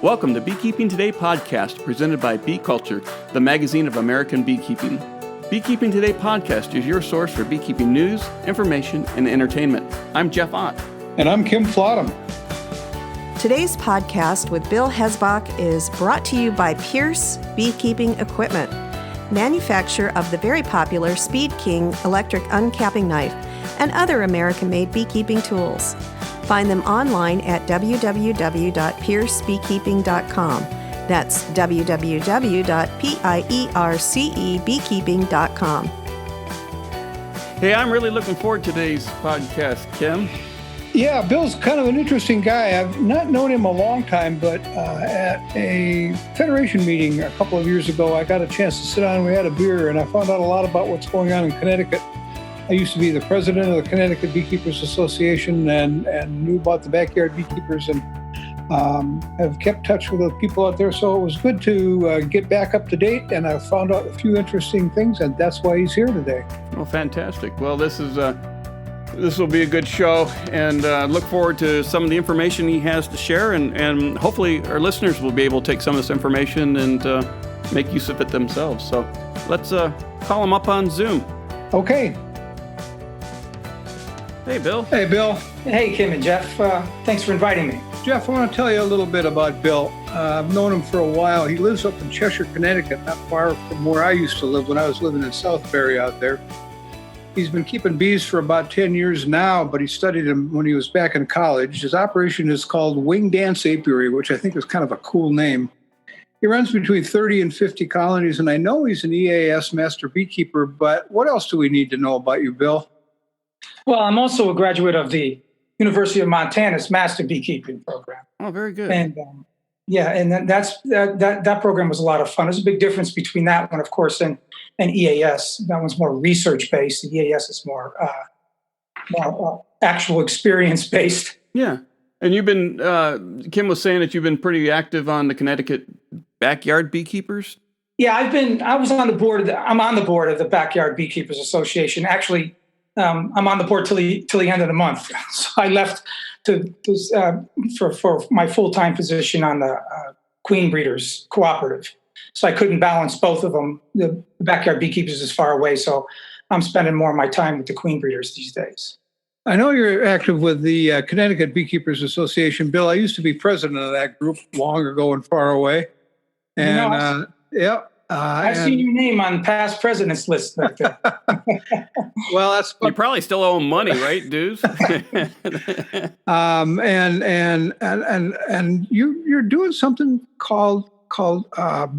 Welcome to Beekeeping Today podcast, presented by Bee Culture, the magazine of American beekeeping. Beekeeping Today podcast is your source for beekeeping news, information, and entertainment. I'm Jeff Ott. And I'm Kim Flottam. Today's podcast with Bill Hesbach is brought to you by Pierce Beekeeping Equipment, manufacturer of the very popular Speed King electric uncapping knife and other American-made beekeeping tools. Find them online at www.piercebeekeeping.com. That's www.piercebeekeeping.com. Hey, I'm really looking forward to today's podcast, Kim. Yeah, Bill's kind of an interesting guy. I've not known him a long time, but at a federation meeting a couple of years ago, I got a chance to sit down and we had a beer, and I found out a lot about what's going on in Connecticut. I used to be the president of the Connecticut Beekeepers Association and knew about the backyard beekeepers and have kept touch with the people out there. So it was good to get back up to date, and I found out a few interesting things, and that's why he's here today. Well, fantastic. Well, this will be a good show, and look forward to some of the information he has to share, and hopefully our listeners will be able to take some of this information and make use of it themselves. So let's call him up on Zoom. Okay. Hey, Bill. Hey, Bill. Hey, Kim and Jeff. Thanks for inviting me. Jeff, I want to tell you a little bit about Bill. I've known him for a while. He lives up in Cheshire, Connecticut, not far from where I used to live when I was living in Southbury out there. He's been keeping bees for about 10 years now, but he studied them when he was back in college. His operation is called Wing Dance Apiary, which I think is kind of a cool name. He runs between 30 and 50 colonies, and I know he's an EAS Master Beekeeper, but what else do we need to know about you, Bill? Well, I'm also a graduate of the University of Montana's Master Beekeeping program. Oh, very good. And that program was a lot of fun. There's a big difference between that one, of course, and EAS. That one's more research-based. The EAS is more actual experience-based. Yeah. And you've been, Kim was saying that you've been pretty active on the Connecticut Backyard Beekeepers. Yeah, I'm on the board of the Backyard Beekeepers Association. Actually, I'm on the board till the end of the month. So I left for my full-time position on the Queen Breeders Cooperative. So I couldn't balance both of them. The Backyard Beekeepers is far away, so I'm spending more of my time with the Queen Breeders these days. I know you're active with the Connecticut Beekeepers Association. Bill, I used to be president of that group long ago and far away. And I've seen your name on past presidents' lists back there. Well, that's you probably still owe them money, right, dues? And you're doing something called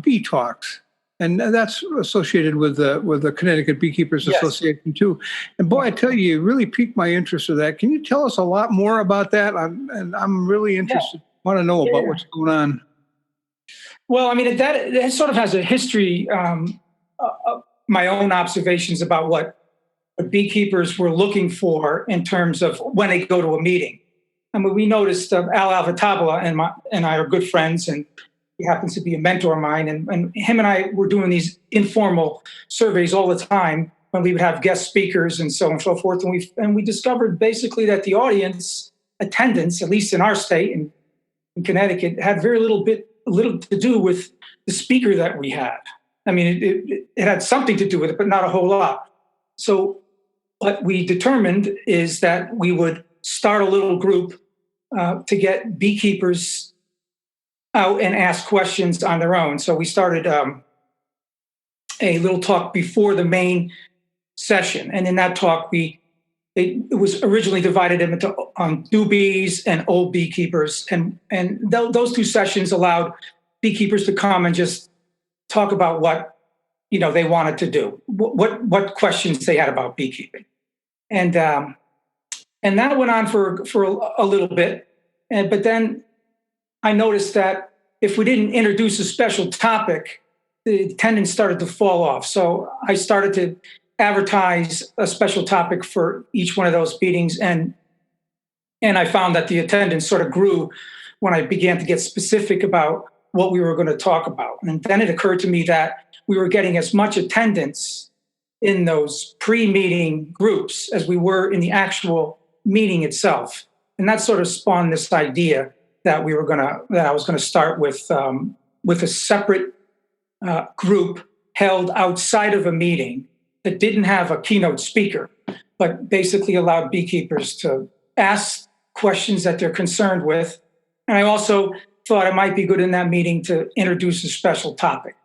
Bee Talks, and that's associated with the Connecticut Beekeepers Association too. And boy, I tell you, you really piqued my interest in that. Can you tell us a lot more about that? I'm really interested. Want to know about what's going on. Well, I mean, that sort of has a history, my own observations about what beekeepers were looking for in terms of when they go to a meeting. I mean, we noticed Al Alvatabla and I are good friends, and he happens to be a mentor of mine. And him and I were doing these informal surveys all the time when we would have guest speakers and so on and so forth. And we discovered basically that the audience attendance, at least in our state and in Connecticut, had very little to do with the speaker that we had. I mean, it had something to do with it, but not a whole lot. So what we determined is that we would start a little group to get beekeepers out and ask questions on their own. So we started a little talk before the main session. And in that talk, it was originally divided into newbies and old beekeepers. And those two sessions allowed beekeepers to come and just talk about what, they wanted to do, what questions they had about beekeeping. And that went on for a little bit. But then I noticed that if we didn't introduce a special topic, the attendance started to fall off. So I started to advertise a special topic for each one of those meetings, and I found that the attendance sort of grew when I began to get specific about what we were going to talk about. And then it occurred to me that we were getting as much attendance in those pre-meeting groups as we were in the actual meeting itself. And that sort of spawned this idea that I was gonna start with a separate group held outside of a meeting that didn't have a keynote speaker, but basically allowed beekeepers to ask questions that they're concerned with. And I also thought it might be good in that meeting to introduce a special topic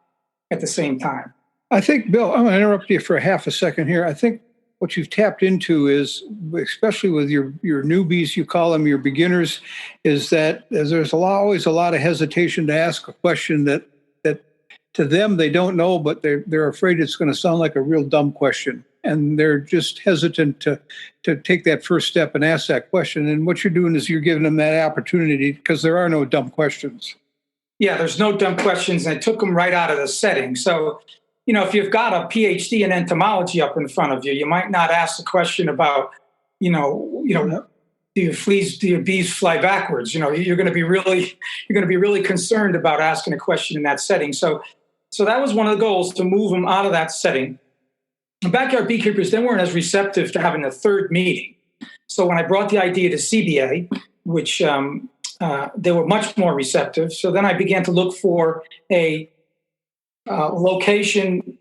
at the same time. I think, Bill, I'm going to interrupt you for a half a second here. I think what you've tapped into is, especially with your newbies, you call them your beginners, is that there's always a lot of hesitation to ask a question that to them they don't know, but they're afraid it's going to sound like a real dumb question, and they're just hesitant to take that first step and ask that question. And what you're doing is you're giving them that opportunity, because there are no dumb questions. Yeah, there's no dumb questions, and I took them right out of the setting. So, if you've got a PhD in entomology up in front of you, you might not ask a question about, do your bees fly backwards? You're going to be really concerned about asking a question in that setting. So that was one of the goals, to move them out of that setting. The backyard beekeepers, they weren't as receptive to having a third meeting. So when I brought the idea to CBA, which they were much more receptive. So then I began to look for a location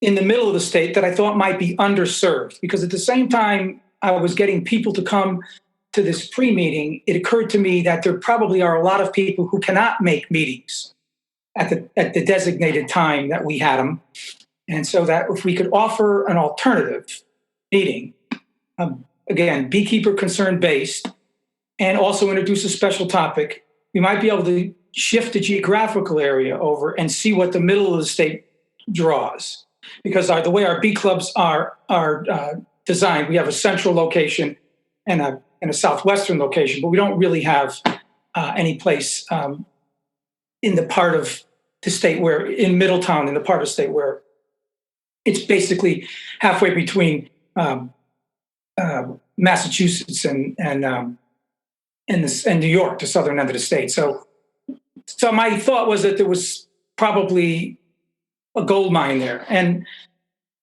in the middle of the state that I thought might be underserved, because at the same time I was getting people to come to this pre-meeting, it occurred to me that there probably are a lot of people who cannot make meetings at the designated time that we had them. And so that if we could offer an alternative meeting, again, beekeeper concern based, and also introduce a special topic, we might be able to shift the geographical area over and see what the middle of the state draws. Because the way our bee clubs are designed, we have a central location and a southwestern location, but we don't really have any place in the part of the state where, in Middletown, in the part of the state where it's basically halfway between Massachusetts and New York, the southern end of the state. So my thought was that there was probably a gold mine there. And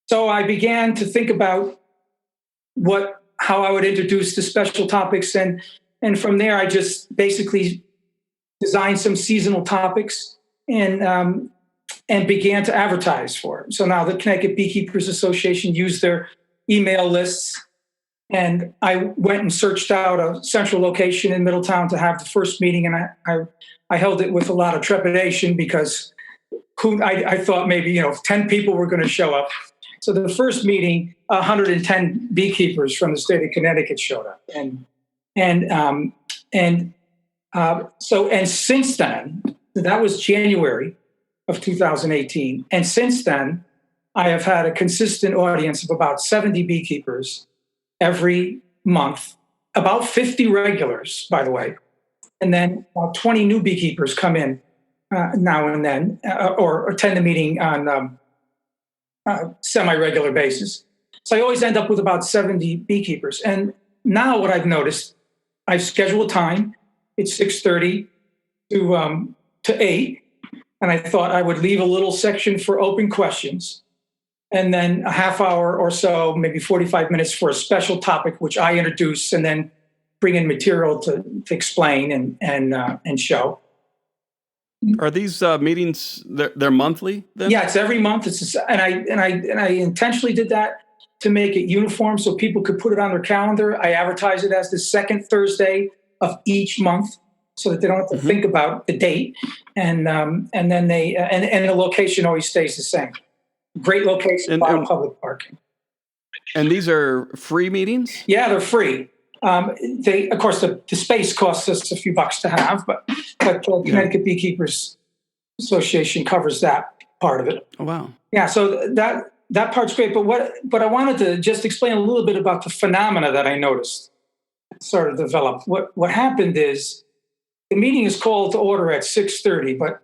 so I began to think about how I would introduce the special topics. And from there, I just basically designed some seasonal topics and began to advertise for it. So now the Connecticut Beekeepers Association used their email lists, and I went and searched out a central location in Middletown to have the first meeting. And I held it with a lot of trepidation, because I thought maybe 10 people were going to show up. So the first meeting, 110 beekeepers from the state of Connecticut showed up, and since then, that was January of 2018, and since then, I have had a consistent audience of about 70 beekeepers every month, about 50 regulars, by the way, and then about 20 new beekeepers come in now and then, or attend the meeting on semi-regular basis. So I always end up with about 70 beekeepers. And now what I've noticed, I've scheduled a time. It's 6:30 to 8. And I thought I would leave a little section for open questions, and then a half hour or so, maybe 45 minutes, for a special topic, which I introduce and then bring in material to explain and show. Are these meetings, they're monthly then? Yeah, it's every month. And I intentionally did that to make it uniform so people could put it on their calendar. I advertise it as the second Thursday of each month, so that they don't have to think about the date. And then the location always stays the same. Great location, a lot of public parking. And these are free meetings? Yeah, they're free. Of course, the space costs us a few bucks to have, but the Connecticut Beekeepers Association covers that part of it. Oh, wow. Yeah, so that part's great. But I wanted to just explain a little bit about the phenomena that I noticed sort of developed. What happened is the meeting is called to order at 6:30, but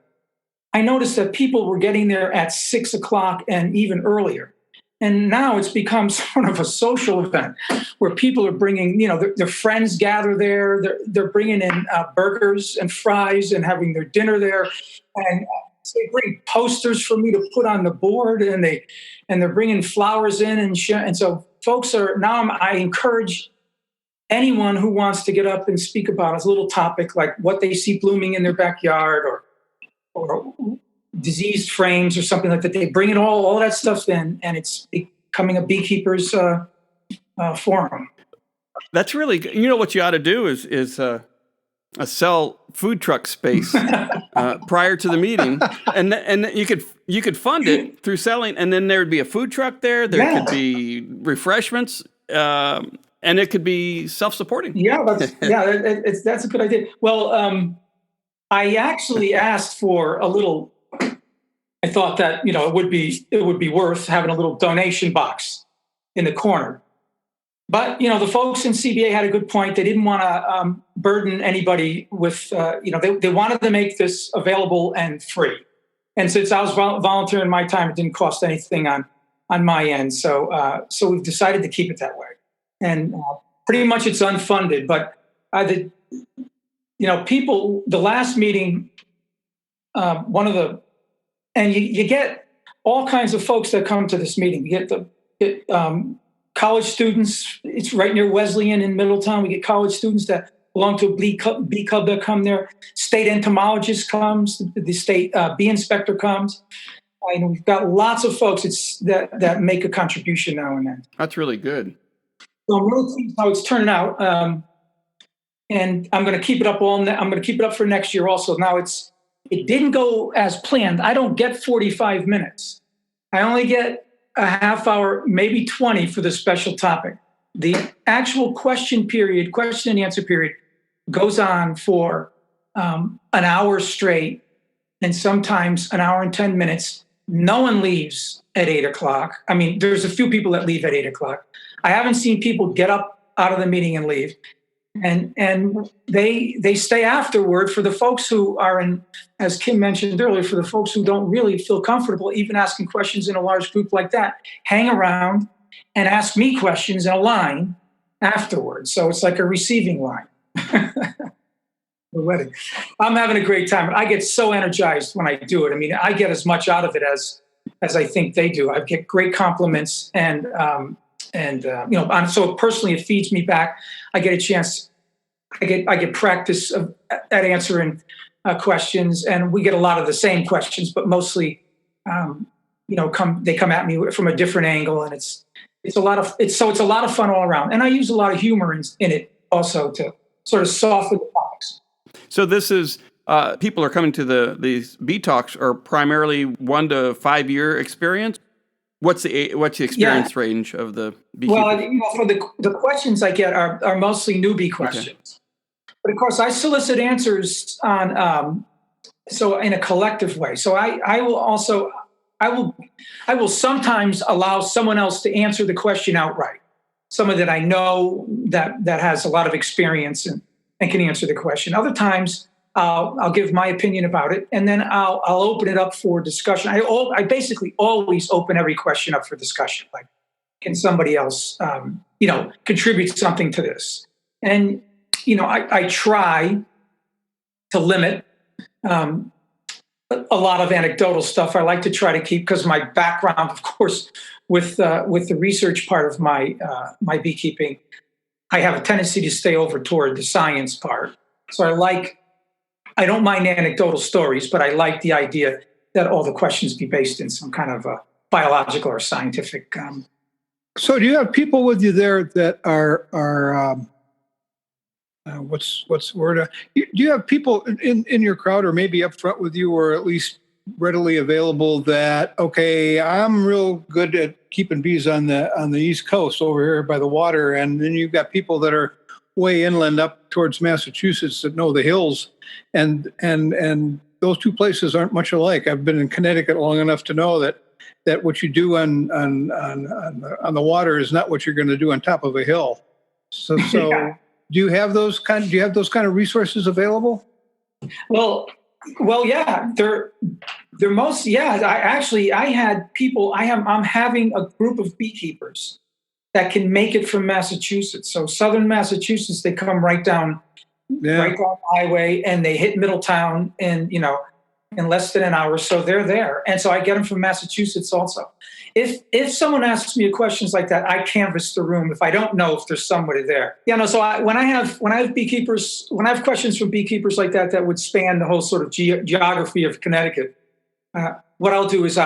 I noticed that people were getting there at 6 o'clock and even earlier. And now it's become sort of a social event where people are bringing, their friends gather there. They're bringing in burgers and fries and having their dinner there. And so they bring posters for me to put on the board, and they're bringing flowers in and so folks are now. I encourage anyone who wants to get up and speak about a little topic like what they see blooming in their backyard or diseased frames or something like that. They bring it all that stuff in, and it's becoming a beekeeper's forum. That's really good. You know what you ought to do is sell food truck space prior to the meeting, and you could fund it through selling, and then there would be a food truck there. There could be refreshments, and it could be self-supporting. Yeah, that's a good idea. Well, I actually asked for a little. I thought that it would be worth having a little donation box in the corner. But, the folks in CBA had a good point. They didn't want to burden anybody with, they wanted to make this available and free. And since I was volunteering my time, it didn't cost anything on my end. So we've decided to keep it that way. And pretty much it's unfunded. But, people, the last meeting, you get all kinds of folks that come to this meeting. You get college students. It's right near Wesleyan in Middletown. We get college students that belong to a bee club that come there. State entomologist comes. The state bee inspector comes. We've got lots of folks that make a contribution now and then. That's really good. So I'm really pleased how it's turning out, and I'm going to keep it up I'm going to keep it up for next year also. Now it didn't go as planned. I don't get 45 minutes. I only get a half hour, maybe 20 for the special topic. The actual question and answer period goes on for an hour straight, and sometimes an hour and 10 minutes. No one leaves at 8 o'clock. I mean, there's a few people that leave at 8 o'clock. I haven't seen people get up out of the meeting and leave. And they stay afterward. For the folks who are in, as Kim mentioned earlier, for the folks who don't really feel comfortable even asking questions in a large group like that, hang around and ask me questions in a line afterwards. So it's like a receiving line. The wedding. I'm having a great time. I get so energized when I do it. I mean, I get as much out of it as I think they do. I get great compliments so personally, it feeds me back. I get a chance. I get practice at answering questions, and we get a lot of the same questions, but mostly, they come at me from a different angle, and it's a lot of fun all around. And I use a lot of humor in it also to sort of soften the topics. So this is people are coming to these bee talks are primarily 1 to 5 year experience. What's the experience range of the beekeepers? Well, for the questions I get are mostly newbie questions. Okay. But of course, I solicit answers on so in a collective way. So I will sometimes allow someone else to answer the question outright. Someone that I know that has a lot of experience and can answer the question. Other times, I'll give my opinion about it, and then I'll open it up for discussion. I basically always open every question up for discussion. Like, can somebody else, contribute something to this? And I try to limit a lot of anecdotal stuff. I like to try to keep, because my background, of course, with the research part of my beekeeping, I have a tendency to stay over toward the science part. So I don't mind anecdotal stories, but I like the idea that all the questions be based in some kind of a biological or scientific. So do you have people with you there that are what's the word? Do you have people in your crowd, or maybe up front with you, or at least readily available that, okay, I'm real good at keeping bees on the East Coast over here by the water, and then you've got people that are way inland up towards Massachusetts that know the hills, and those two places aren't much alike. I've been in Connecticut long enough to know that what you do on the water is not what you're going to do on top of a hill. So yeah. Do you have those kind of resources available? Well, yeah, they're most, yeah. I had people. I'm having a group of beekeepers that can make it from Massachusetts. So southern Massachusetts, they come right down the highway, and they hit Middletown, and in less than an hour, so they're there. And so I get them from Massachusetts also. If someone asks me questions like that, I canvass the room if I don't know if there's somebody there. So when I have questions from beekeepers like that would span the whole sort of geography of Connecticut, what I'll do is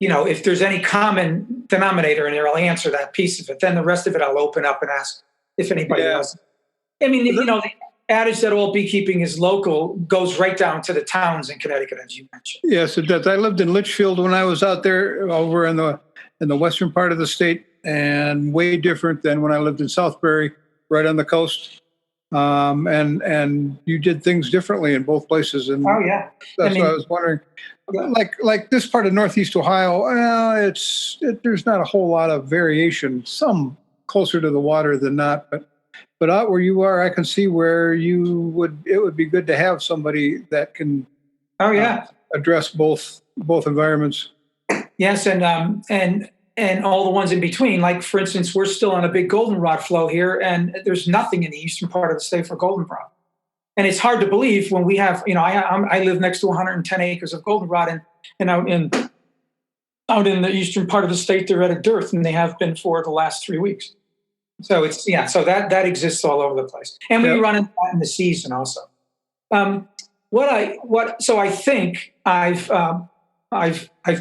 if there's any common denominator in there, I'll answer that piece of it. Then the rest of it, I'll open up and ask if anybody else. I mean, the adage that all beekeeping is local goes right down to the towns in Connecticut, as you mentioned. Yes, it does. I lived in Litchfield when I was out there over in the western part of the state, and way different than when I lived in Southbury, right on the coast. And you did things differently in both places. And oh yeah, that's what I was wondering. Like this part of Northeast Ohio, there's not a whole lot of variation. Some closer to the water than not, but out where you are, I can see where it would be good to have somebody that can address both environments. Yes, and all the ones in between. Like, for instance, we're still on a big goldenrod flow here, and there's nothing in the eastern part of the state for goldenrod. And it's hard to believe when we have, I live next to 110 acres of goldenrod, and out in the eastern part of the state, they're at a dearth, and they have been for the last 3 weeks. So so that exists all over the place, and we run into that in the season also. So I think I've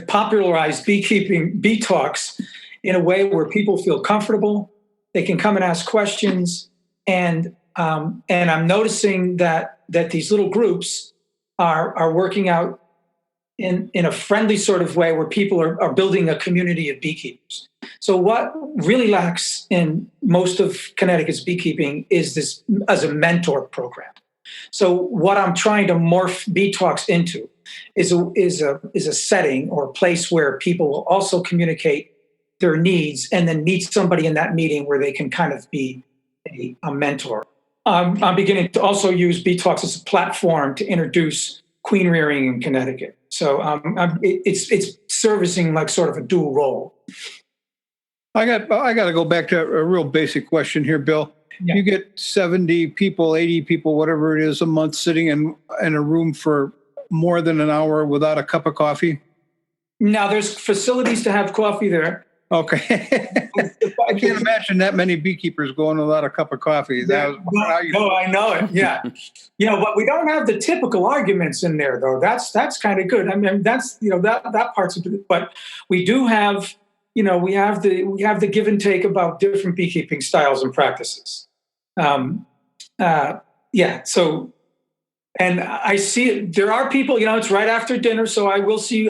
popularized beekeeping, bee talks, in a way where people feel comfortable. They can come and ask questions, and I'm noticing that these little groups are working out in a friendly sort of way where people are building a community of beekeepers. So what really lacks in most of Connecticut's beekeeping is this as a mentor program. So what I'm trying to morph bee talks into is a setting or a place where people will also communicate their needs and then meet somebody in that meeting where they can kind of be a mentor. I'm beginning to also use bee talks as a platform to introduce queen rearing in Connecticut. So it's servicing like sort of a dual role. I got to go back to a real basic question here, Bill. Yeah. You get 70 people, 80 people, whatever it is, a month sitting in a room for more than an hour without a cup of coffee? Now, there's facilities to have coffee there. Okay. I can't imagine that many beekeepers going without a cup of coffee. I know it. Yeah. But we don't have the typical arguments in there, though. That's kind of good. I mean, that's, that part's of it. But we do have, we have the give and take about different beekeeping styles and practices. So, and I see there are people, it's right after dinner, so I will see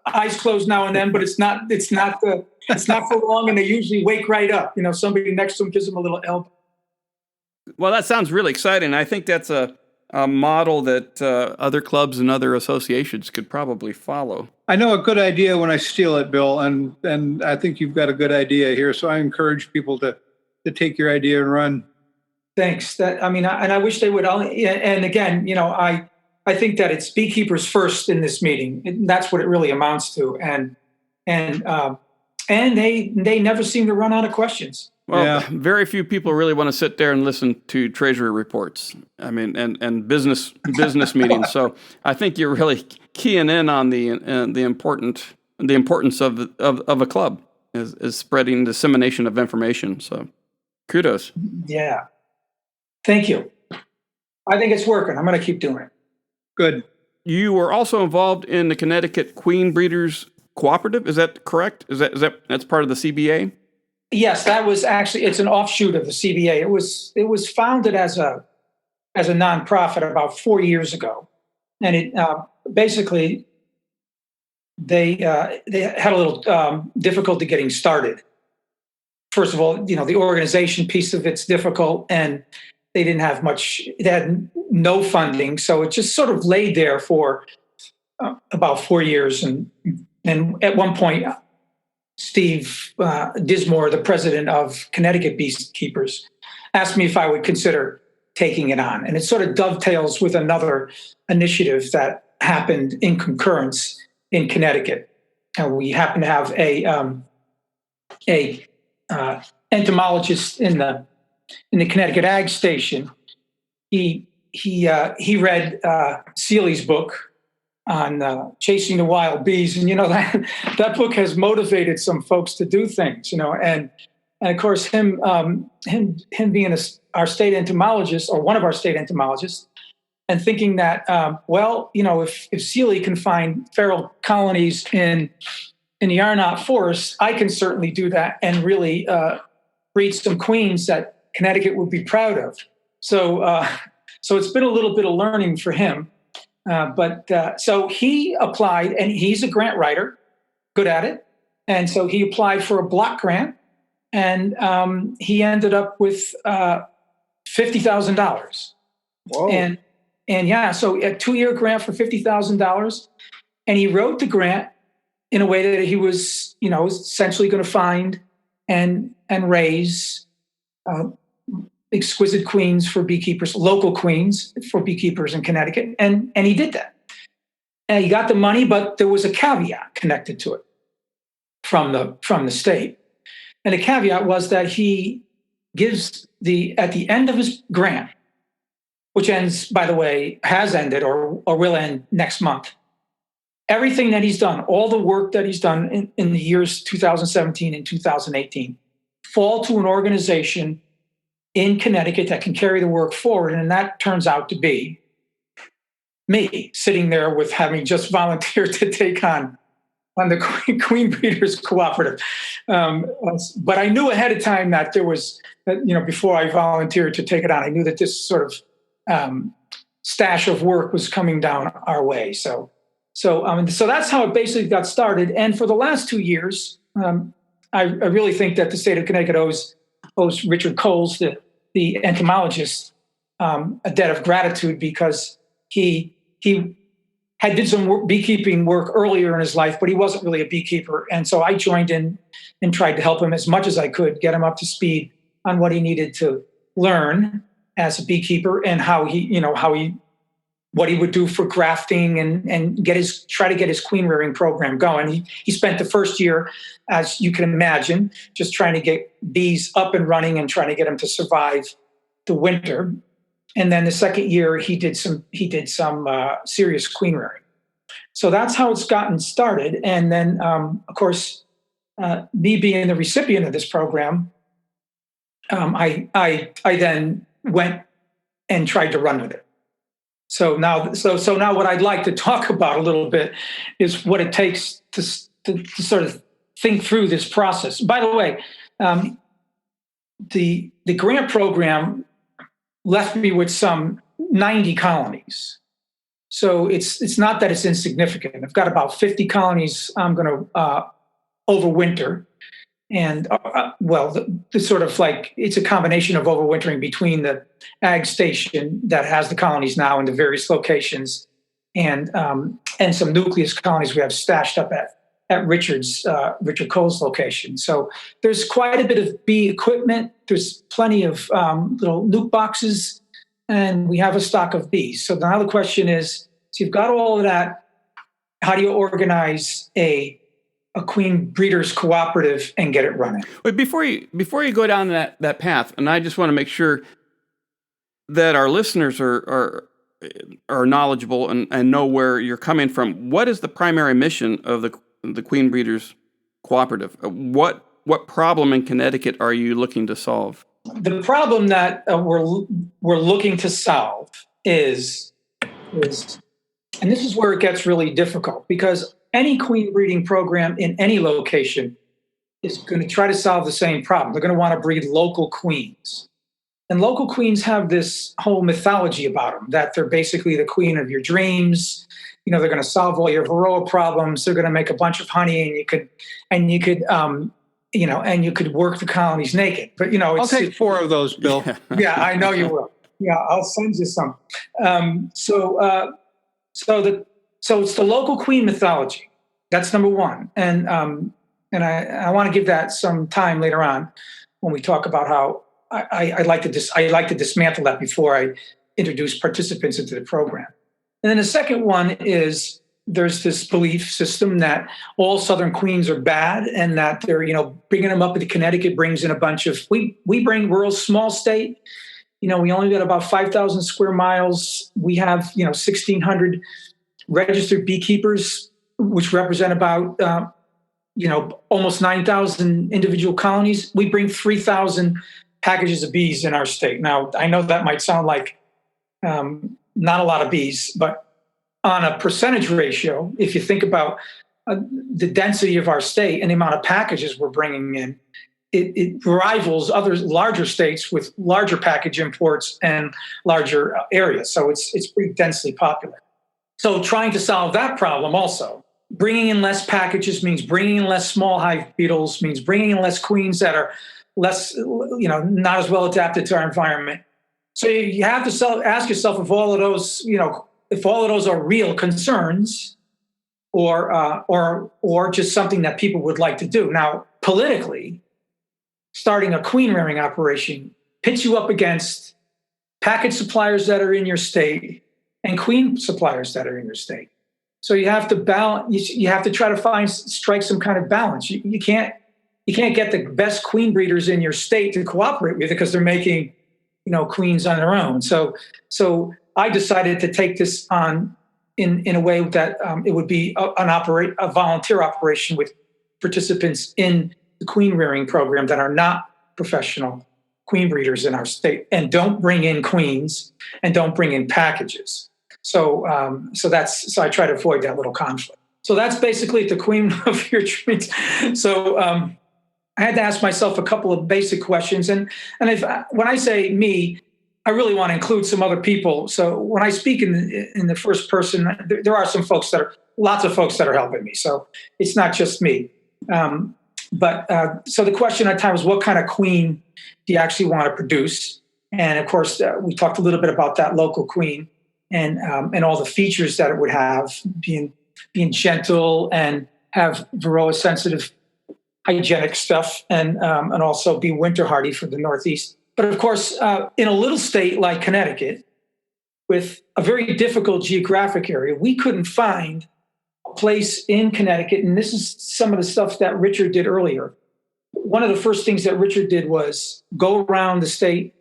eyes closed now and then, but it's not for long, and they usually wake right up. Somebody next to them gives them a little elbow. Well, that sounds really exciting. I think that's a model that other clubs and other associations could probably follow. I know a good idea when I steal it, Bill, and I think you've got a good idea here. So I encourage people to take your idea and run. Thanks. And I wish they would. And again, I think that it's beekeepers first in this meeting. That's what it really amounts to. And they never seem to run out of questions. Well, very few people really want to sit there and listen to treasury reports. I mean, and business meetings. So I think you're really keying in on the importance of a club is spreading dissemination of information. So kudos. Yeah. Thank you. I think it's working. I'm going to keep doing it. Good. You were also involved in the Connecticut Queen Breeders Cooperative. Is that correct? That's part of the CBA? Yes, that was actually, it's an offshoot of the CBA. It was founded as a nonprofit about 4 years ago. And it basically, they had a little difficulty getting started. First of all, the organization piece of it's difficult, and they didn't have much, they had no funding. So it just sort of laid there for about 4 years. And at one point, Steve Dismore, the president of Connecticut Beekeepers, asked me if I would consider taking it on. And it sort of dovetails with another initiative that happened in concurrence in Connecticut. We happen to have a entomologist in the Connecticut Ag Station. He read Seeley's book, chasing the wild bees, and that book has motivated some folks to do things, and of course him being our state entomologist, or one of our state entomologists, and thinking that if Seeley can find feral colonies in the Arnott Forest, I can certainly do that and really breed some queens that Connecticut would be proud of. So it's been a little bit of learning for him. So he applied, and he's a grant writer, good at it. And so he applied for a block grant, and he ended up with $50,000. Whoa. So a 2-year grant for $50,000. And he wrote the grant in a way that he was, essentially going to find and raise exquisite queens for beekeepers, local queens for beekeepers in Connecticut. And he did that. And he got the money, but there was a caveat connected to it from the state. And the caveat was that he gives at the end of his grant, which ends, by the way, has ended or will end next month, everything that he's done, all the work that he's done in the years 2017 and 2018, fall to an organization in Connecticut that can carry the work forward. And that turns out to be me, sitting there with having just volunteered to take on the Queen Breeders Cooperative. But I knew ahead of time that there was, before I volunteered to take it on, I knew that this sort of stash of work was coming down our way. So that's how it basically got started. And for the last 2 years, I really think that the state of Connecticut owes Richard Coles, the entomologist, a debt of gratitude, because he had did some beekeeping work earlier in his life, but he wasn't really a beekeeper. And so I joined in and tried to help him as much as I could, get him up to speed on what he needed to learn as a beekeeper, and what he would do for grafting and try to get his queen rearing program going. He spent the first year, as you can imagine, just trying to get bees up and running and trying to get them to survive the winter. And then the second year, he did some serious queen rearing. So that's how it's gotten started. And then, of course, me being the recipient of this program, I then went and tried to run with it. So now what I'd like to talk about a little bit is what it takes to sort of think through this process. By the way, the grant program left me with some 90 colonies. So it's not that it's insignificant. I've got about 50 colonies I'm going to overwinter. And, the sort of like, it's a combination of overwintering between the ag station that has the colonies now in the various locations and some nucleus colonies we have stashed up at Richard Cole's location. So there's quite a bit of bee equipment. There's plenty of little nuke boxes, and we have a stock of bees. So now the question is, so you've got all of that, how do you organize a Queen Breeders Cooperative and get it running? But before you go down that path, and I just want to make sure that our listeners are knowledgeable and know where you're coming from. What is the primary mission of the Queen Breeders Cooperative? What problem in Connecticut are you looking to solve? The problem that we're looking to solve is, and this is where it gets really difficult, because any queen breeding program in any location is going to try to solve the same problem. They're going to want to breed local queens. And local queens have this whole mythology about them, that they're basically the queen of your dreams. They're going to solve all your varroa problems. They're going to make a bunch of honey, and you could work the colonies naked. But I'll take 4 of those, Bill. Yeah, I know you will. Yeah, I'll send you some. So it's the local queen mythology. That's number one. And I want to give that some time later on when we talk about how I like to dismantle that before I introduce participants into the program. And then the second one is, there's this belief system that all Southern queens are bad, and that they're, bringing them up into Connecticut brings in a bunch of, we're a small state. We only got about 5,000 square miles. We have, 1,600 registered beekeepers, which represent about almost 9,000 individual colonies. We bring 3,000 packages of bees in our state. Now, I know that might sound like not a lot of bees, but on a percentage ratio, if you think about the density of our state and the amount of packages we're bringing in, it rivals other larger states with larger package imports and larger areas. So it's pretty densely popular. So trying to solve that problem also, bringing in less packages means bringing in less small hive beetles, means bringing in less queens that are less, not as well adapted to our environment. So you have to ask yourself if all of those, if all of those are real concerns, or just something that people would like to do. Now, politically, starting a queen rearing operation pits you up against package suppliers that are in your state and queen suppliers that are in your state. So you have to balance. You have to try to strike some kind of balance. You can't get the best queen breeders in your state to cooperate with it because they're making, queens on their own. So I decided to take this on in a way that it would be a volunteer operation with participants in the queen rearing program that are not professional queen breeders in our state and don't bring in queens and don't bring in packages. So I try to avoid that little conflict. So that's basically the queen of your dreams. So I had to ask myself a couple of basic questions, and when I say me, I really want to include some other people. So when I speak in the first person, there are lots of folks that are helping me. So it's not just me. So the question at time was, what kind of queen do you actually want to produce? And of course, we talked a little bit about that local queen and all the features that it would have, being gentle and have varroa sensitive hygienic stuff, and also be winter hardy for the Northeast. But of course, in a little state like Connecticut, with a very difficult geographic area, we couldn't find a place in Connecticut. And this is some of the stuff that Richard did earlier. One of the first things that Richard did was go around the state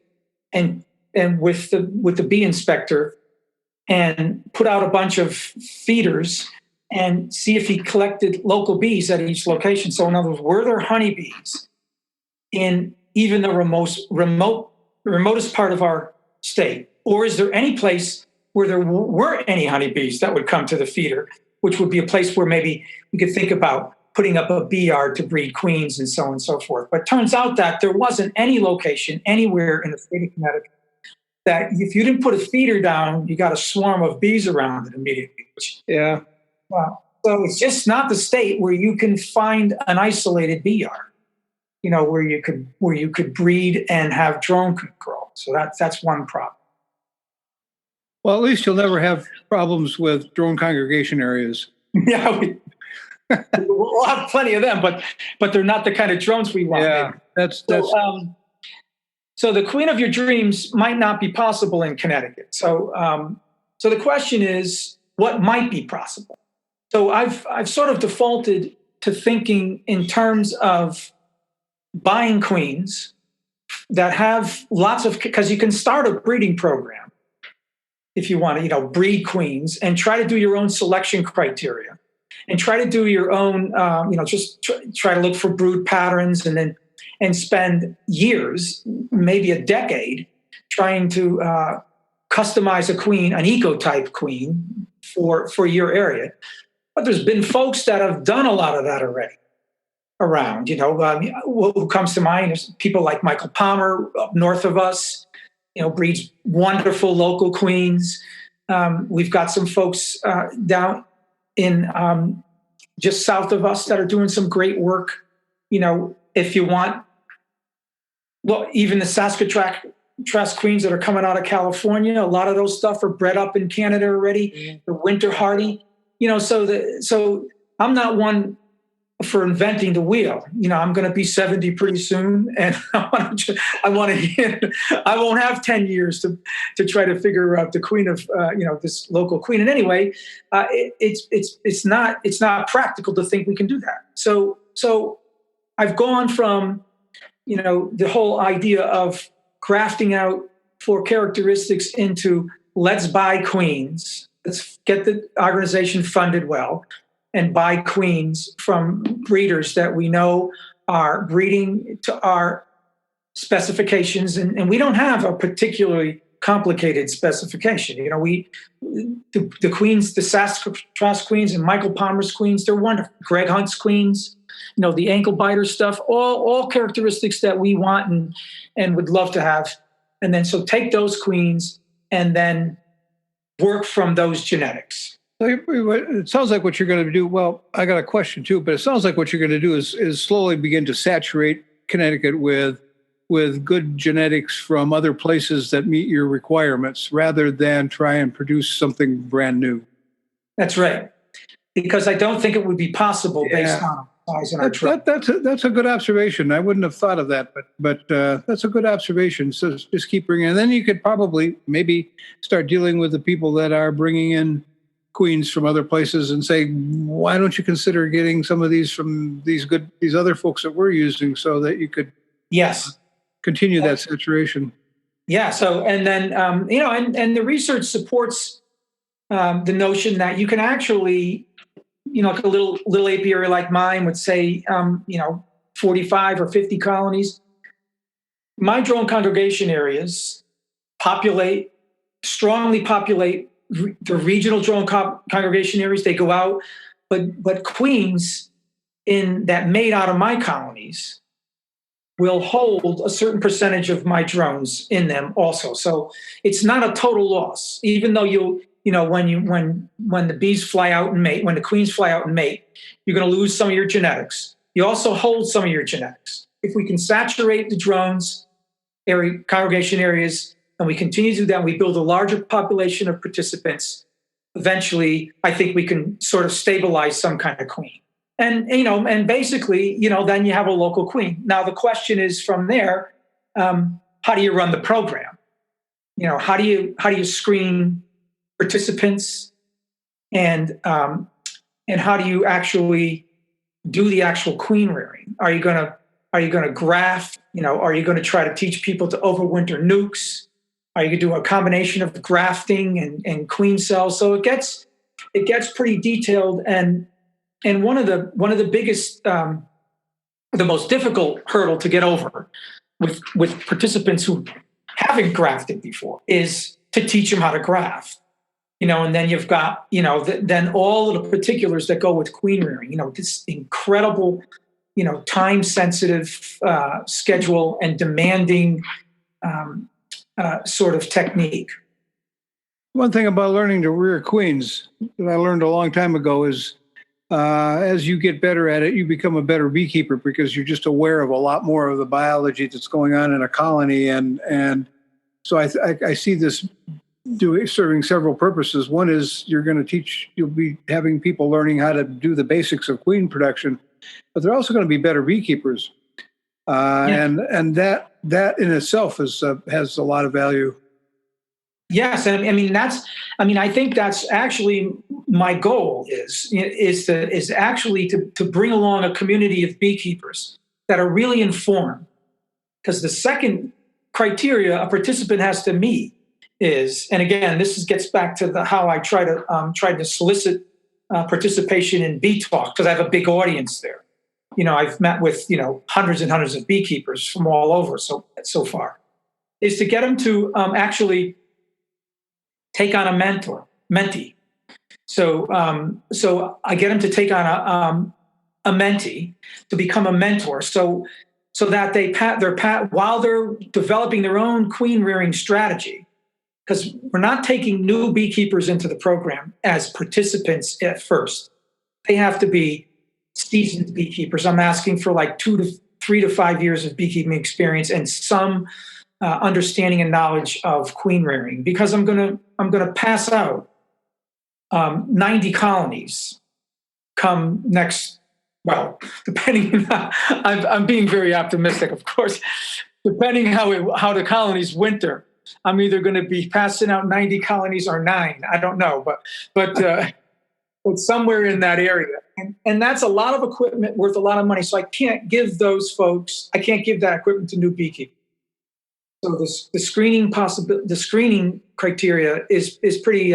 and with the bee inspector and put out a bunch of feeders and see if he collected local bees at each location. So in other words, were there honeybees in even the remotest part of our state? Or is there any place where there weren't any honeybees that would come to the feeder, which would be a place where maybe we could think about putting up a bee yard to breed queens and so on and so forth. But it turns out that there wasn't any location anywhere in the state of Connecticut that if you didn't put a feeder down, you got a swarm of bees around it immediately. Yeah. Wow. So it's just not the state where you can find an isolated bee yard, where you could breed and have drone control. So that's one problem. Well, at least you'll never have problems with drone congregation areas. Yeah, we'll have plenty of them, but they're not the kind of drones we want. Yeah, that's. So the queen of your dreams might not be possible in Connecticut. So the question is, what might be possible? So I've sort of defaulted to thinking in terms of buying queens that have because you can start a breeding program if you want to, breed queens and try to do your own selection criteria and try to do your own, just try to look for brood patterns and spend years, maybe a decade, trying to customize a queen, an eco-type queen for your area. But there's been folks that have done a lot of that already around, who comes to mind is people like Michael Palmer up north of us, breeds wonderful local queens. We've got some folks down in just south of us that are doing some great work. If you want, even the Saskatchewan queens that are coming out of California, a lot of those stuff are bred up in Canada already. Mm-hmm. They're winter hardy. So I'm not one for inventing the wheel. I'm going to be 70 pretty soon, and I won't have 10 years to try to figure out the queen of this local queen. And anyway, it's not practical to think we can do that. So I've gone from the whole idea of grafting out 4 characteristics into let's buy queens let's get the organization funded well and buy queens from breeders that we know are breeding to our specifications. And we don't have a particularly complicated specification. You know, the queens, the Saskatraz queens and Michael Palmer's queens, they're wonderful. Greg Hunt's queens, you know, the ankle biter stuff, all characteristics that we want and would love to have. And then so take those queens and then work from those genetics. It sounds like what you're going to do. Well, I got a question too, but it sounds like what you're going to do is slowly begin to saturate Connecticut with good genetics from other places that meet your requirements, rather than try and produce something brand new. That's right, because I don't think it would be possible based on size and our truck. That's a good observation. I wouldn't have thought of that, but that's a good observation. So just keep bringing, and then you could probably maybe start dealing with the people that are bringing in queens from other places and say, why don't you consider getting some of these from these other folks that we're using, so that you could continue that saturation. Yeah. So, and then, and the research supports the notion that you can actually, like a little apiary like mine would say, 45 or 50 colonies. My drone congregation areas strongly populate the regional drone congregation areas. They go out, but queens that made out of my colonies will hold a certain percentage of my drones in them also. So it's not a total loss, even though when the bees fly out and mate, when the queens fly out and mate, you're going to lose some of your genetics. You also hold some of your genetics. If we can saturate the drones congregation areas, and we continue to do that, and we build a larger population of participants, eventually I think we can sort of stabilize some kind of queen. And basically, then you have a local queen. Now the question is from there, how do you run the program? How do you screen participants, and how do you actually do the actual queen rearing? Are you gonna graft? Are you going to try to teach people to overwinter nukes? Are you going to do a combination of grafting and queen cells? So it gets pretty detailed, and one of the biggest, the most difficult hurdle to get over with participants who haven't grafted before is to teach them how to graft. And then you've got, then all of the particulars that go with queen rearing, this incredible, time sensitive schedule and demanding sort of technique. One thing about learning to rear queens that I learned a long time ago is as you get better at it, you become a better beekeeper, because you're just aware of a lot more of the biology that's going on in a colony. And so I see this serving several purposes. One is you'll be having people learning how to do the basics of queen production, but they're also going to be better beekeepers. And that in itself has a lot of value. Yes, and I think that's actually my goal is actually to bring along a community of beekeepers that are really informed. Because the second criteria a participant has to meet is, and again, this gets back to how I try to solicit participation in bee talk, because I have a big audience there. I've met with hundreds and hundreds of beekeepers from all over so far, is to get them to actually take on a mentee. So I get them to take on a mentee to become a mentor. So that while they're developing their own queen rearing strategy, because we're not taking new beekeepers into the program as participants at first. They have to be seasoned beekeepers. I'm asking for like 3 to 5 years of beekeeping experience and some understanding and knowledge of queen rearing, because I'm gonna pass out 90 colonies come next. Well, depending, I'm being very optimistic, of course. Depending how the colonies winter, I'm either going to be passing out 90 colonies or 9. I don't know, but somewhere in that area, and that's a lot of equipment worth a lot of money. So I can't give that equipment to new beekeepers. So the screening criteria is pretty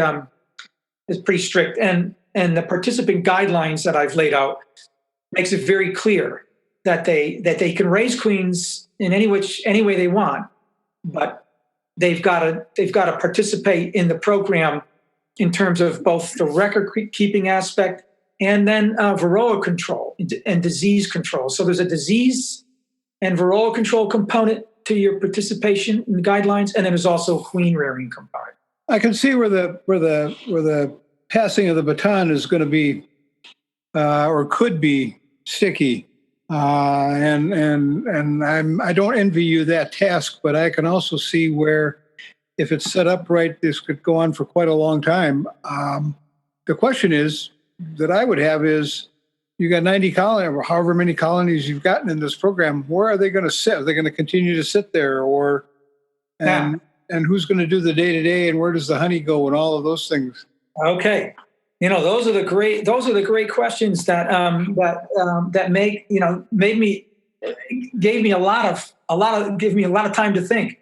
is pretty strict, and the participant guidelines that I've laid out makes it very clear that they can raise queens in any way they want, but they've got to participate in the program in terms of both the record keeping aspect and then varroa control and disease control. So there's a disease and varroa control component to your participation in the guidelines, and then there's also a queen rearing component. I can see where the passing of the baton is going to be or could be sticky, and I don't envy you that task, but I can also see where if it's set up right, this could go on for quite a long time. The question is that I would have is, you got 90 colonies, or however many colonies you've gotten in this program. Where are they going to sit? Are they going to continue to sit there, and who's going to do the day to day, and where does the honey go, and all of those things? Okay, those are the great questions that gave me a lot of time to think.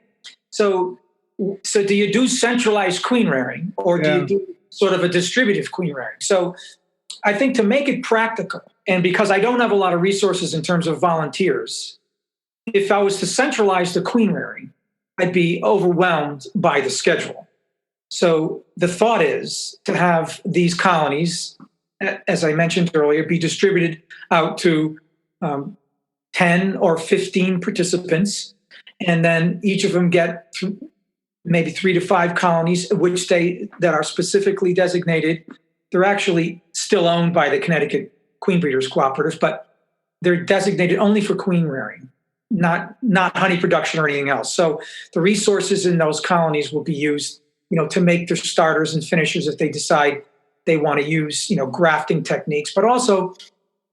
So do you do centralized queen rearing, or do you do sort of a distributive queen rearing? So I think to make it practical, and because I don't have a lot of resources in terms of volunteers, if I was to centralize the queen rearing, I'd be overwhelmed by the schedule. So the thought is to have these colonies, as I mentioned earlier, be distributed out to 10 or 15 participants, and then each of them get maybe 3 to 5 colonies, that are specifically designated. They're actually still owned by the Connecticut Queen Breeders Cooperative, but they're designated only for queen rearing, not honey production or anything else. So the resources in those colonies will be used, to make their starters and finishers if they decide they want to use, grafting techniques. But also,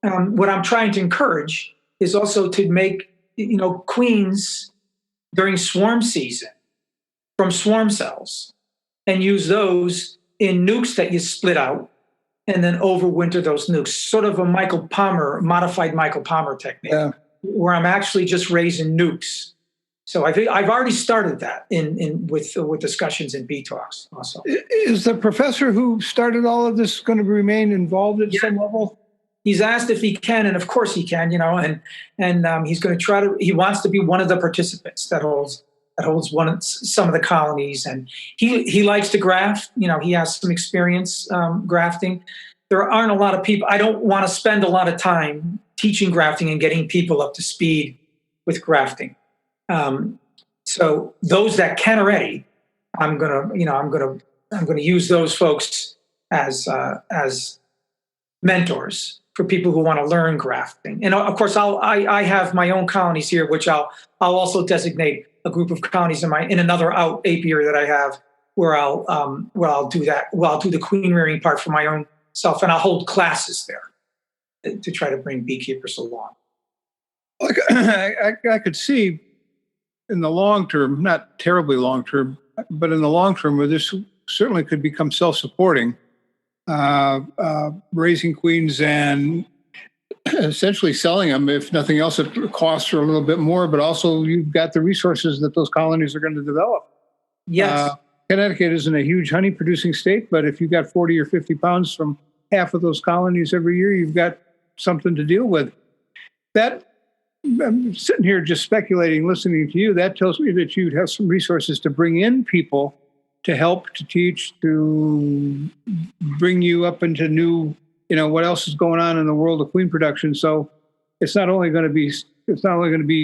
what I'm trying to encourage is also to make, queens during swarm season from swarm cells, and use those in nukes that you split out and then overwinter those nukes, sort of a modified Michael Palmer technique, where I'm actually just raising nukes. So I've already started that with discussions in Bee Talks also. Is the professor who started all of this going to remain involved at some level? He's asked if he can, and of course he can, and he's going to he wants to be one of the participants that holds some of the colonies, and he likes to graft. He has some experience grafting. There aren't a lot of people. I don't want to spend a lot of time teaching grafting and getting people up to speed with grafting. So those that can already, I'm gonna use those folks as mentors for people who want to learn grafting. And of course, I have my own colonies here, which I'll also designate a group of colonies in another apiary that I have, where I'll do that. Well, I'll do the queen rearing part for my own self, and I'll hold classes there to try to bring beekeepers along. I could see in the long term, not terribly long term, but in the long term, where this certainly could become self-supporting, raising queens and essentially selling them, if nothing else, it costs are a little bit more, but also you've got the resources that those colonies are going to develop. Yes. Connecticut isn't a huge honey producing state, but if you got 40 or 50 pounds from half of those colonies every year, you've got something to deal with. That, I'm sitting here just speculating, listening to you, that tells me that you'd have some resources to bring in people to help, to teach, to bring you up into new, what else is going on in the world of queen production. So it's not only going to be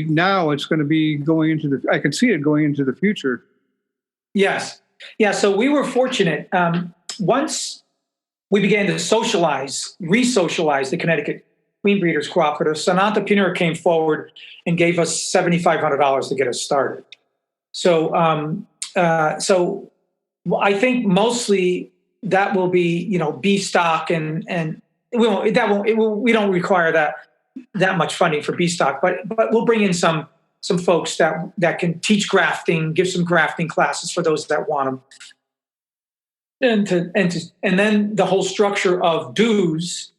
now, it's going to be going into I can see it going into the future. Yes. Yeah. So we were fortunate. Once we began to re-socialize the Connecticut Queen Breeders Cooperative, so an entrepreneur came forward and gave us $7,500 to get us started. So I think mostly that will be, beef stock, and we don't require that much funding for beef stock, but we'll bring in some folks that can teach grafting, give some grafting classes for those that want them, and then the whole structure of dues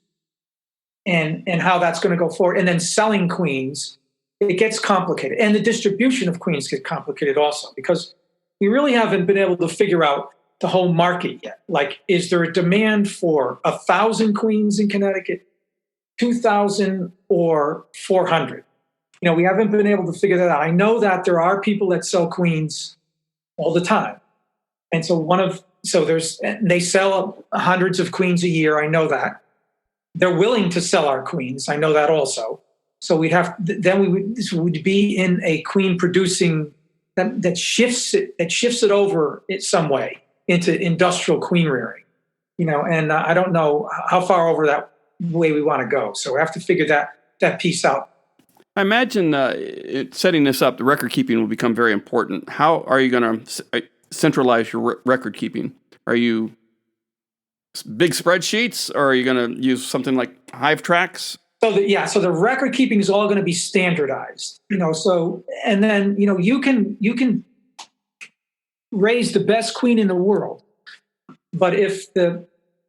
and how that's going to go forward, and then selling queens, it gets complicated, and the distribution of queens gets complicated also, because we really haven't been able to figure out the whole market yet. Like, is there a demand for 1,000 queens in Connecticut, 2,000 or 400? We haven't been able to figure that out. I know that there are people that sell queens all the time. And they sell hundreds of queens a year. I know that. They're willing to sell our queens. I know that also. So we would be in a queen producing that shifts it over in some way into industrial queen rearing, and I don't know how far over that way we want to go. So we have to figure that piece out. I imagine setting this up, the record keeping will become very important. How are you going to centralize your record keeping? Are you big spreadsheets, or are you going to use something like Hive tracks? So the record keeping is all going to be standardized, and then, you can raise the best queen in the world, but if the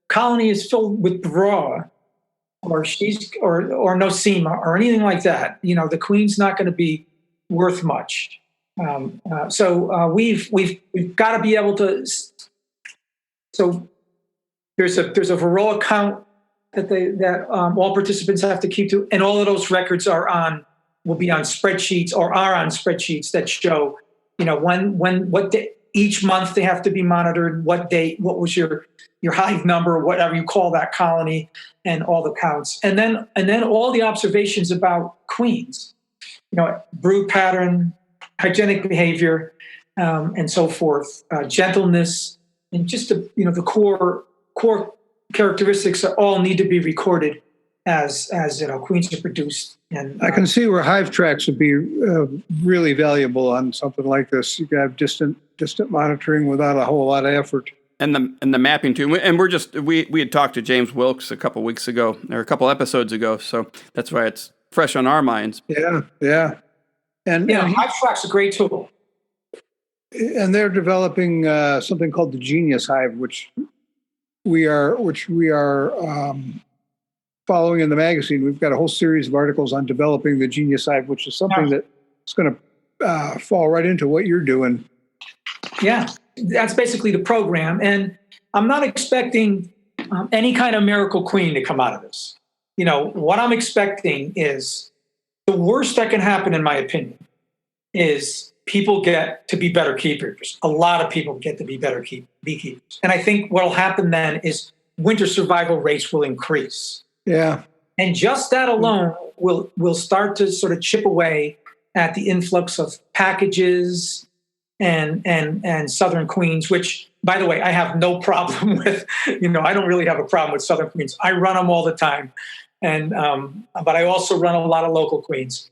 colony is filled with Varroa or Nosema or anything like that, the queen's not going to be worth much. So we've got to be able to. So there's a Varroa count that all participants have to keep to, and all of those records will be on spreadsheets or are on spreadsheets that show, what day, each month they have to be monitored, what date, what was your hive number, whatever you call that colony, and all the counts, and then all the observations about queens, brood pattern, hygienic behavior, and so forth, gentleness, and just the core characteristics that all need to be recorded as queens are produced. And I can see where Hive tracks would be really valuable on something like this. You have distant monitoring without a whole lot of effort. And the mapping too. And we had talked to James Wilkes a couple weeks ago, or a couple episodes ago, so that's why it's fresh on our minds. Yeah. And Hive tracks a great tool. And they're developing something called the Genius Hive, which we are following in the magazine. We've got a whole series of articles on developing the Genius Hive, which is something that's going to fall right into what you're doing. Yeah, that's basically the program. And I'm not expecting any kind of miracle queen to come out of this. What I'm expecting is the worst that can happen, in my opinion, is people get to be better keepers. A lot of people get to be better beekeepers. And I think what will happen then is winter survival rates will increase. Yeah. And just that alone will start to sort of chip away at the influx of packages and Southern queens, which, by the way, I have no problem with. I don't really have a problem with Southern queens. I run them all the time. And but I also run a lot of local queens.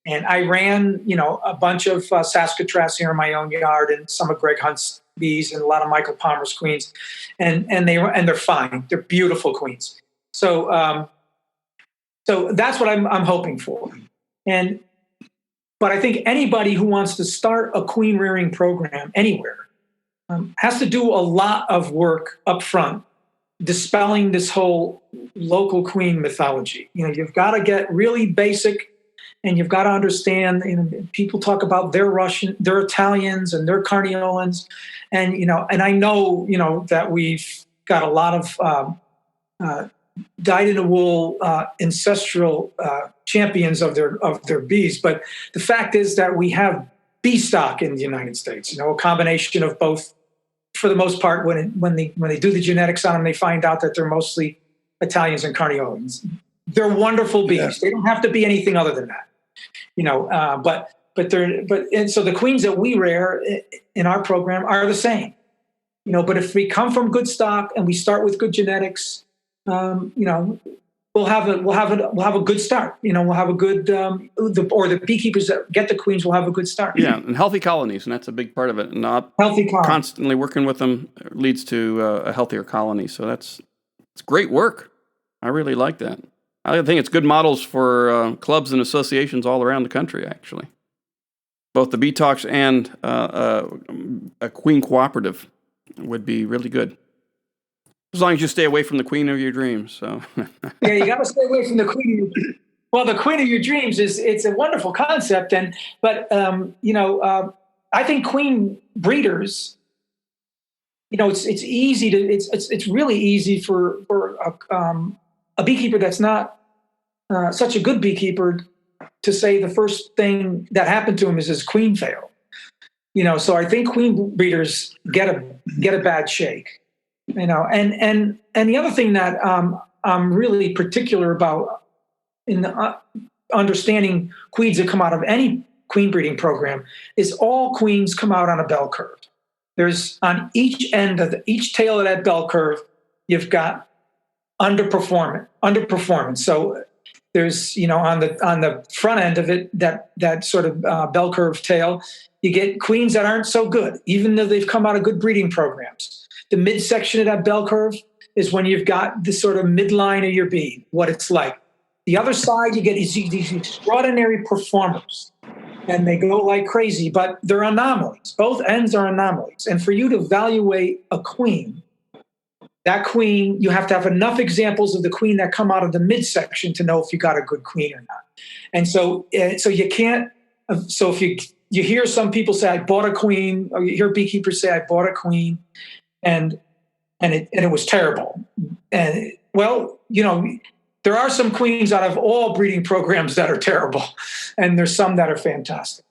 And I ran, a bunch of Saskatraz here in my own yard, and some of Greg Hunt's bees, and a lot of Michael Palmer's queens, and they're fine. They're beautiful queens. So that's what I'm hoping for. But I think anybody who wants to start a queen rearing program anywhere has to do a lot of work up front, dispelling this whole local queen mythology. You've got to get really basic. And you've got to understand, people talk about their Russian, their Italians, and their Carniolans, and and I know, that we've got a lot of dyed-in-the-wool ancestral champions of their bees, but the fact is that we have bee stock in the United States. A combination of both. For the most part, when they do the genetics on them, they find out that they're mostly Italians and Carniolans. They're wonderful bees. Yeah. They don't have to be anything other than that. And so the queens that we rear in our program are the same, but if we come from good stock and we start with good genetics, we'll have a good start. We'll have a good, the beekeepers that get the queens will have a good start. Yeah. And healthy colonies. And that's a big part of it. Not healthy colonies. Constantly working with them leads to a healthier colony. So it's great work. I really like that. I think it's good models for clubs and associations all around the country, actually. Both the Bee Talks and a Queen Cooperative would be really good. As long as you stay away from the queen of your dreams. So yeah, you got to stay away from the queen of your dreams. Well, the queen of your dreams it's a wonderful concept. But I think queen breeders, it's easy to it's really easy for a beekeeper that's not such a good beekeeper to say the first thing that happened to him is his queen failed. So I think queen breeders get a bad shake. And the other thing that I'm really particular about in understanding queens that come out of any queen breeding program is all queens come out on a bell curve. There's on each end of each tail of that bell curve, you've got underperformance. So there's, on the front end of it, that sort of bell curve tail, you get queens that aren't so good, even though they've come out of good breeding programs. The midsection of that bell curve is when you've got the sort of midline of your bee, what it's like. The other side, you get these extraordinary performers, and they go like crazy, but they're anomalies. Both ends are anomalies. And for you to evaluate a queen, that queen, you have to have enough examples of the queen that come out of the midsection to know if you got a good queen or not. And so you can't. So if you hear some people say, "I bought a queen," or you hear beekeepers say, "I bought a queen," and it was terrible. And there are some queens out of all breeding programs that are terrible, and there's some that are fantastic.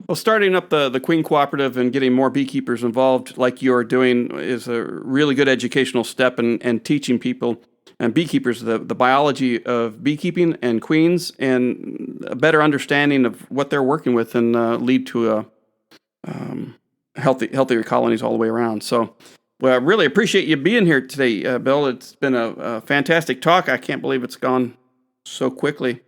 Well, starting up the Queen Cooperative and getting more beekeepers involved like you're doing is a really good educational step in teaching people and beekeepers the biology of beekeeping and queens and a better understanding of what they're working with and lead to healthier colonies all the way around. So, well, I really appreciate you being here today, Bill. It's been a fantastic talk. I can't believe it's gone so quickly.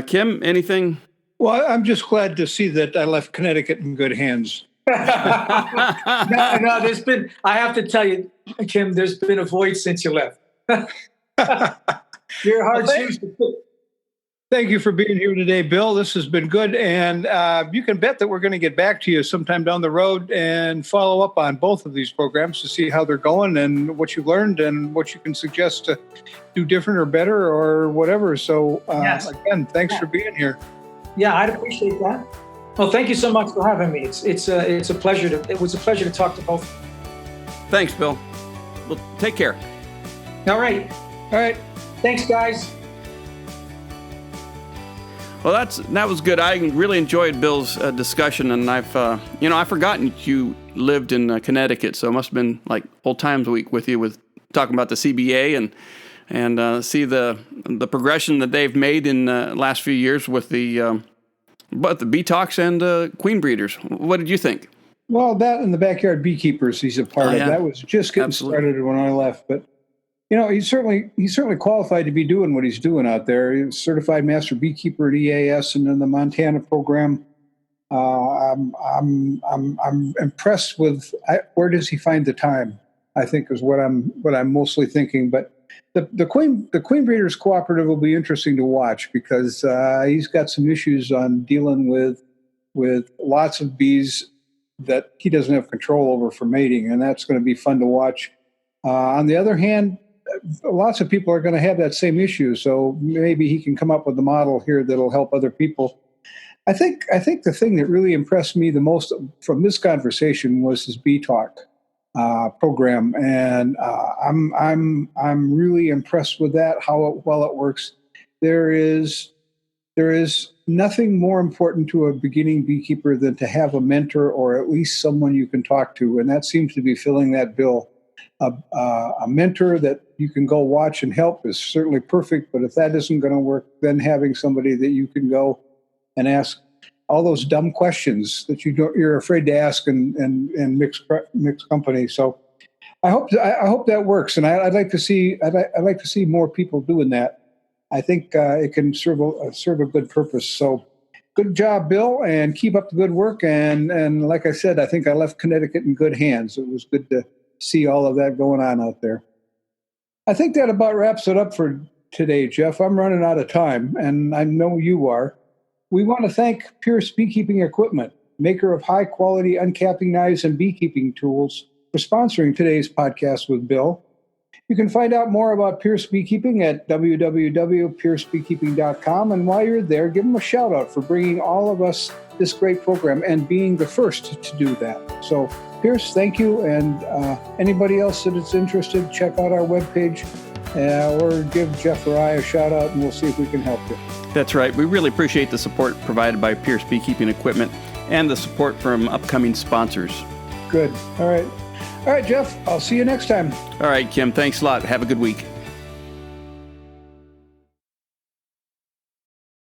Kim, anything? Well, I'm just glad to see that I left Connecticut in good hands. No, I have to tell you, Kim, there's been a void since you left. You're hard shoes to fill. Thank you for being here today, Bill. This has been good. And you can bet that we're going to get back to you sometime down the road and follow up on both of these programs to see how they're going and what you've learned and what you can suggest to do different or better or whatever. So yes. Again, thanks for being here. Yeah, I'd appreciate that. Well, thank you so much for having me. It was a pleasure to talk to both. Thanks, Bill. Well, take care. All right. Thanks, guys. Well, that was good. I really enjoyed Bill's discussion, and I've forgotten you lived in Connecticut, so it must have been like old times week with you with talking about the CBA and see the progression that they've made in the last few years with the bee talks and queen breeders. What did you think? Well, that and the backyard beekeepers he's a part of. That was just getting started when I left, but he's certainly qualified to be doing what he's doing out there. He's certified master beekeeper at EAS and in the Montana program. I'm impressed with where does he find the time, I think is what I'm mostly thinking. But the Queen Breeders Cooperative will be interesting to watch because he's got some issues on dealing with lots of bees that he doesn't have control over for mating, and that's going to be fun to watch. On the other hand, lots of people are going to have that same issue, so maybe he can come up with a model here that'll help other people. I think the thing that really impressed me the most from this conversation was his bee talk program, and I'm really impressed with that, how well it works. There is nothing more important to a beginning beekeeper than to have a mentor or at least someone you can talk to, and that seems to be filling that bill. A mentor that you can go watch and help is certainly perfect, but if that isn't going to work, then having somebody that you can go and ask all those dumb questions that you're afraid to ask in mixed company. So I hope that works, and I'd like to see more people doing that. I think it can serve a good purpose. So good job, Bill, and keep up the good work. And like I said, I think I left Connecticut in good hands. It was good to see all of that going on out there. I think that about wraps it up for today, Jeff. I'm running out of time, and I know you are. We want to thank Pierce Beekeeping Equipment, maker of high-quality uncapping knives and beekeeping tools, for sponsoring today's podcast with Bill. You can find out more about Pierce Beekeeping at www.piercebeekeeping.com, and while you're there, give them a shout-out for bringing all of us this great program and being the first to do that. So Pierce, thank you. And anybody else that is interested, check out our webpage or give Jeff or I a shout out, and we'll see if we can help you. That's right. We really appreciate the support provided by Pierce Beekeeping Equipment and the support from upcoming sponsors. Good. All right. All right, Jeff, I'll see you next time. All right, Kim, thanks a lot. Have a good week.